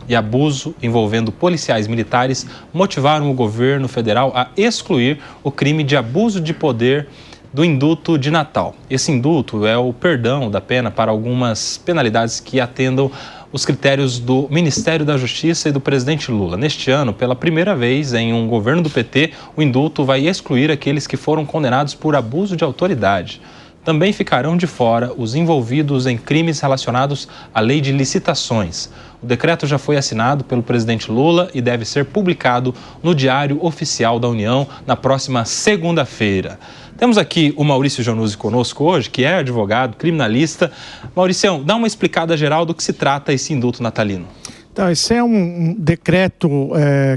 e abuso envolvendo policiais militares motivaram o governo federal a excluir o crime de abuso de poder do indulto de Natal. Esse indulto é o perdão da pena para algumas penalidades que atendam os critérios do Ministério da Justiça e do presidente Lula. Neste ano, pela primeira vez em um governo do PT, o indulto vai excluir aqueles que foram condenados por abuso de autoridade. Também ficarão de fora os envolvidos em crimes relacionados à lei de licitações. O decreto já foi assinado pelo presidente Lula e deve ser publicado no Diário Oficial da União na próxima segunda-feira. Temos aqui o Maurício Januzzi conosco hoje, que é advogado, criminalista. Mauricião, dá uma explicada geral do que se trata esse indulto natalino. Então, esse é um decreto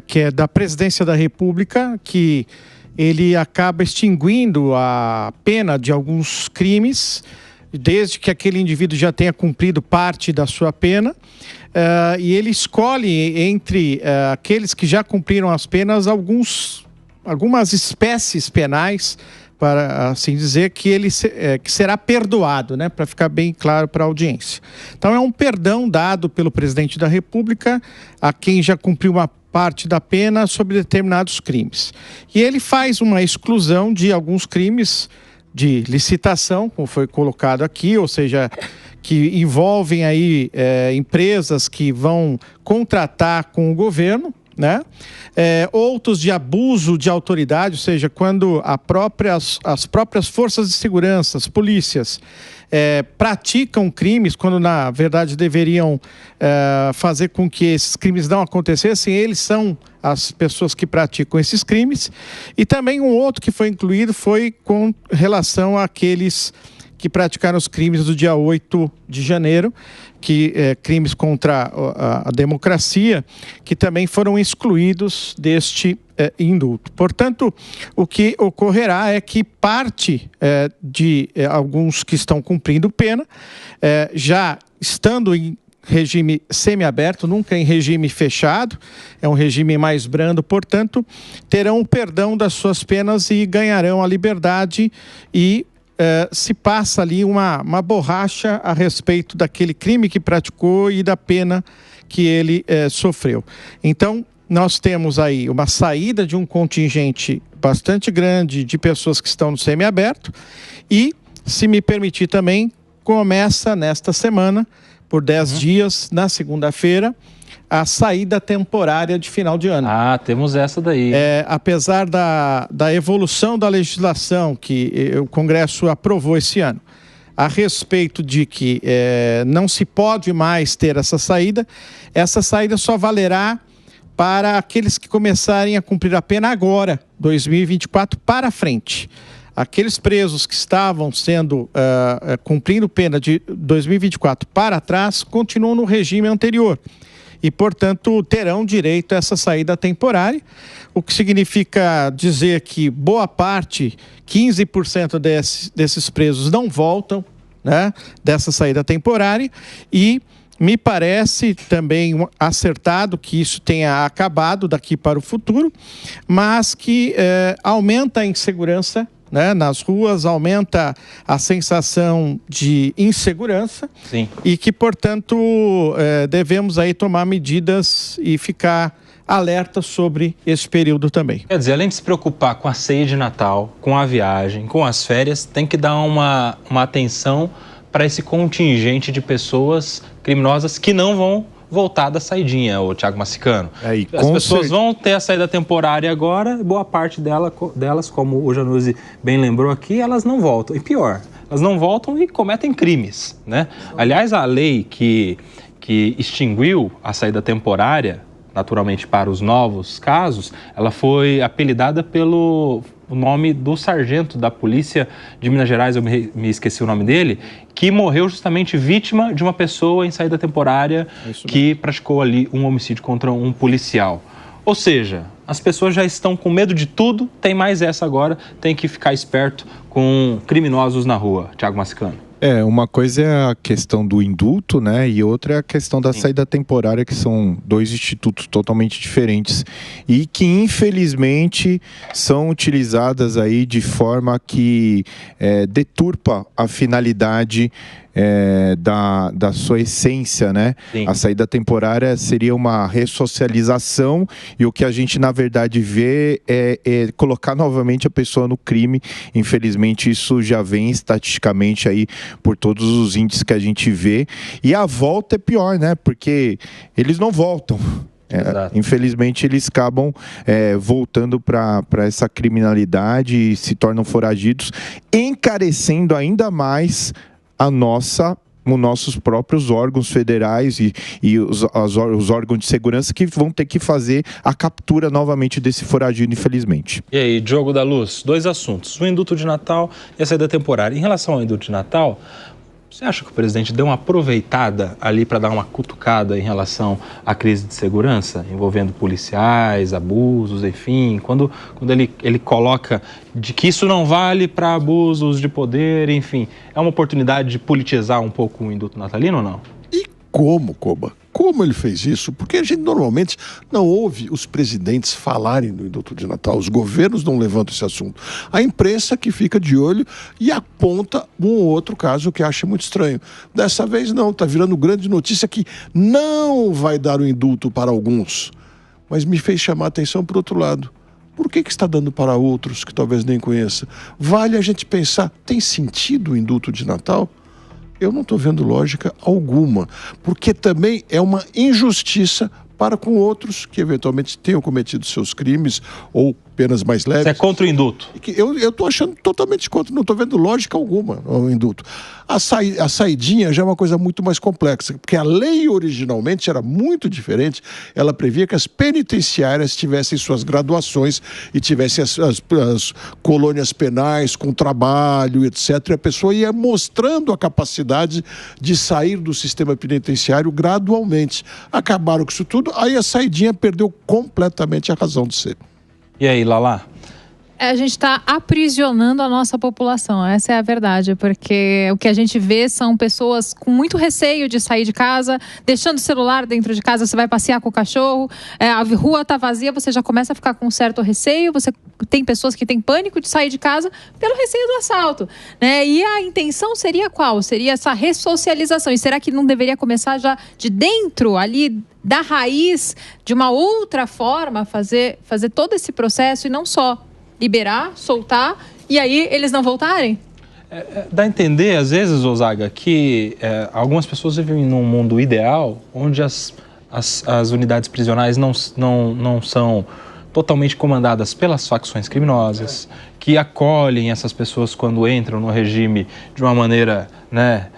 que é da Presidência da República, que ele acaba extinguindo a pena de alguns crimes, desde que aquele indivíduo já tenha cumprido parte da sua pena, e ele escolhe entre aqueles que já cumpriram as penas algumas espécies penais, para assim dizer, que que será perdoado, né, para ficar bem claro para a audiência. Então é um perdão dado pelo presidente da República a quem já cumpriu uma parte da pena sobre determinados crimes. E ele faz uma exclusão de alguns crimes de licitação, como foi colocado aqui, ou seja, que envolvem aí empresas que vão contratar com o governo, né? Outros de abuso de autoridade, ou seja, quando as próprias forças de segurança, as polícias, praticam crimes, quando na verdade deveriam fazer com que esses crimes não acontecessem, eles são as pessoas que praticam esses crimes. E também um outro que foi incluído foi com relação àqueles que praticaram os crimes do dia 8 de janeiro, crimes contra a democracia, que também foram excluídos deste indulto. Portanto, o que ocorrerá é que parte de alguns que estão cumprindo pena, já estando em regime semiaberto, nunca em regime fechado, é um regime mais brando, portanto, terão o perdão das suas penas e ganharão a liberdade e se passa ali uma borracha a respeito daquele crime que praticou e da pena que ele sofreu. Então, nós temos aí uma saída de um contingente bastante grande de pessoas que estão no semiaberto e, se me permitir também, começa nesta semana, por 10 dias, na segunda-feira, a saída temporária de final de ano. Ah, temos essa daí. Apesar da evolução da legislação que o Congresso aprovou esse ano, a respeito de que não se pode mais ter essa saída só valerá para aqueles que começarem a cumprir a pena agora, 2024, para frente. Aqueles presos que estavam cumprindo pena de 2024 para trás, continuam no regime anterior. E, portanto, terão direito a essa saída temporária, o que significa dizer que boa parte, 15% desses presos não voltam, né, dessa saída temporária, e me parece também acertado que isso tenha acabado daqui para o futuro, mas que aumenta a insegurança, né, nas ruas, aumenta a sensação de insegurança. Sim. E que, portanto, devemos aí tomar medidas e ficar alerta sobre esse período também. Quer dizer, além de se preocupar com a ceia de Natal, com a viagem, com as férias, tem que dar uma atenção para esse contingente de pessoas criminosas que não vão voltar da saidinha, o Thiago Massicano. As pessoas vão ter a saída temporária agora, boa parte delas, como o Januzzi bem lembrou aqui, elas não voltam. E pior, elas não voltam e cometem crimes, né? Aliás, a lei que extinguiu a saída temporária, naturalmente para os novos casos, ela foi apelidada pelo nome do sargento da polícia de Minas Gerais, eu me esqueci o nome dele, que morreu justamente vítima de uma pessoa em saída temporária que praticou ali um homicídio contra um policial. Ou seja, as pessoas já estão com medo de tudo, tem mais essa agora, tem que ficar esperto com criminosos na rua. Thiago Massicano. Uma coisa é a questão do indulto, né? E outra é a questão da saída temporária, que são dois institutos totalmente diferentes e que, infelizmente, são utilizadas aí de forma que deturpa a finalidade da sua essência, né? Sim. A saída temporária seria uma ressocialização e o que a gente, na verdade, vê é colocar novamente a pessoa no crime. Infelizmente, isso já vem estatisticamente aí por todos os índices que a gente vê. E a volta é pior, né? Porque eles não voltam. Infelizmente, eles acabam voltando para essa criminalidade e se tornam foragidos, encarecendo ainda mais os nossos próprios órgãos federais e os órgãos de segurança que vão ter que fazer a captura novamente desse foragido, infelizmente. E aí, Diogo da Luz, 2 assuntos, o indulto de Natal e a saída temporária. Em relação ao indulto de Natal, você acha que o presidente deu uma aproveitada ali para dar uma cutucada em relação à crise de segurança, envolvendo policiais, abusos, enfim, quando ele coloca de que isso não vale para abusos de poder, enfim, é uma oportunidade de politizar um pouco o indulto natalino ou não? E como, Koba? Como ele fez isso? Porque a gente normalmente não ouve os presidentes falarem do indulto de Natal. Os governos não levantam esse assunto. A imprensa que fica de olho e aponta um ou outro caso que acha muito estranho. Dessa vez não, está virando grande notícia que não vai dar o indulto para alguns. Mas me fez chamar a atenção por outro lado. Por que está dando para outros que talvez nem conheça? Vale a gente pensar, tem sentido o indulto de Natal? Eu não estou vendo lógica alguma, porque também é uma injustiça para com outros que eventualmente tenham cometido seus crimes ou penas mais leves. Você é contra o indulto? Eu estou achando totalmente contra, não estou vendo lógica alguma ao indulto. A saidinha já é uma coisa muito mais complexa, porque a lei originalmente era muito diferente, ela previa que as penitenciárias tivessem suas graduações e tivessem as colônias penais com trabalho, etc. E a pessoa ia mostrando a capacidade de sair do sistema penitenciário gradualmente. Acabaram com isso tudo, aí a saidinha perdeu completamente a razão de ser. E aí, Lala? A gente está aprisionando a nossa população, essa é a verdade, porque o que a gente vê são pessoas com muito receio de sair de casa, deixando o celular dentro de casa, você vai passear com o cachorro, a rua está vazia, você já começa a ficar com um certo receio, você tem pessoas que têm pânico de sair de casa pelo receio do assalto, né? E a intenção seria qual? Seria essa ressocialização, e será que não deveria começar já de dentro, ali da raiz, de uma outra forma, fazer todo esse processo e não só liberar, soltar, e aí eles não voltarem? Dá a entender, às vezes, Osaga, que algumas pessoas vivem num mundo ideal onde as unidades prisionais não são totalmente comandadas pelas facções criminosas, que acolhem essas pessoas quando entram no regime de uma maneira, né,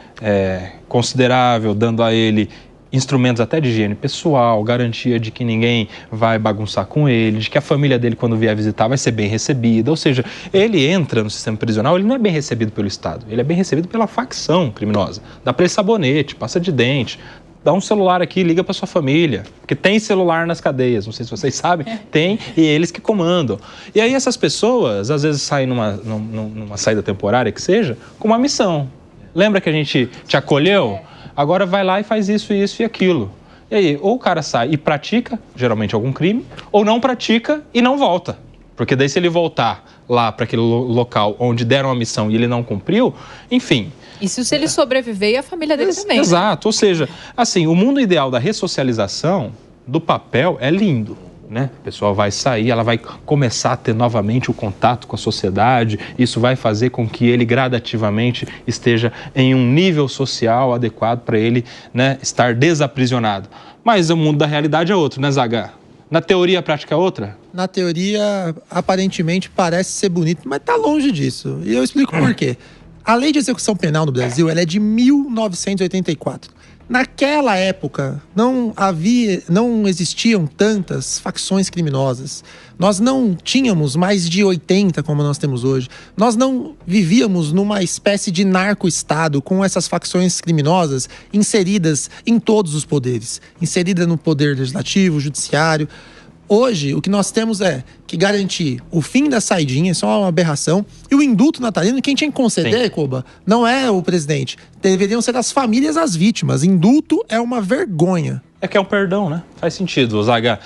considerável, dando a ele instrumentos até de higiene pessoal, garantia de que ninguém vai bagunçar com ele, de que a família dele, quando vier visitar, vai ser bem recebida. Ou seja, ele entra no sistema prisional, ele não é bem recebido pelo Estado, ele é bem recebido pela facção criminosa. Dá para ele sabonete, pasta de dente, dá um celular aqui, liga para sua família, porque tem celular nas cadeias, não sei se vocês sabem, tem, e eles que comandam. E aí essas pessoas, às vezes, saem numa saída temporária, que seja, com uma missão. Lembra que a gente te acolheu? Agora vai lá e faz isso, isso e aquilo. E aí, ou o cara sai e pratica, geralmente, algum crime, ou não pratica e não volta. Porque daí se ele voltar lá para aquele local onde deram a missão e ele não cumpriu, enfim. Isso se ele sobreviver e a família dele também. Exato, ou seja, assim, o mundo ideal da ressocialização do papel é lindo. Né? A pessoa vai sair, ela vai começar a ter novamente o contato com a sociedade, isso vai fazer com que ele gradativamente esteja em um nível social adequado para ele, né, estar desaprisionado. Mas o mundo da realidade é outro, né, Zaga? Na teoria, a prática é outra? Na teoria, aparentemente, parece ser bonito, mas está longe disso. E eu explico por quê. A Lei de Execução Penal no Brasil, ela é de 1984. Naquela época, não existiam tantas facções criminosas. Nós não tínhamos mais de 80 como nós temos hoje. Nós não vivíamos numa espécie de narco-estado com essas facções criminosas inseridas em todos os poderes. Inserida no poder legislativo, judiciário. Hoje, o que nós temos é que garantir o fim da saidinha, isso é uma aberração, e o indulto natalino, quem tinha que conceder, Koba, não é o presidente, deveriam ser as famílias as vítimas. Indulto é uma vergonha. É que é um perdão, né? Faz sentido, Zaga.